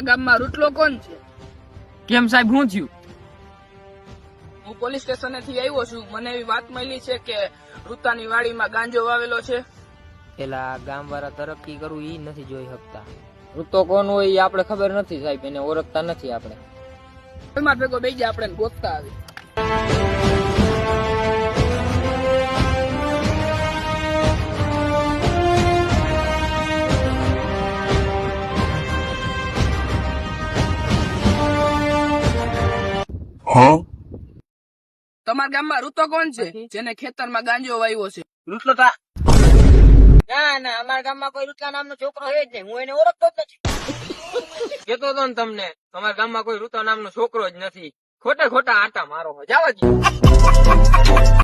ગામમાં રૂટલો કોણ છે? કેમ સાહેબ, શું થયું? હું પોલીસ સ્ટેશન થી આવ્યો છું. મને એવી વાત મળી છે કે રૂતાની વાડીમાં ગાંજો વાવેલો છે. પેલા ગામ વાળા તરક્કી કરવું ઈ નથી જોઈ શકતા. ઋતો કોણ હોય એ આપણે ખબર નથી સાહેબ, એને ઓળખતા નથી આપણે. એમાં ભેગો બેસી જાય, આપણે ગોતતા આવી. તમારા ગામમાં રૂતો કોણ છે જેને ખેતરમાં ગાંજો વાવ્યો છે? રૂટલો તા ના, અમારા ગામમાં કોઈ રૂટલા નામનો છોકરો હોય જ નહીં. હું એને ઓળખતો જ નથી. કેતો હતો ને તમને, તમારા ગામમાં કોઈ ઋતો નામનો છોકરો જ નથી. ખોટા આટા મારો. જાવ જ.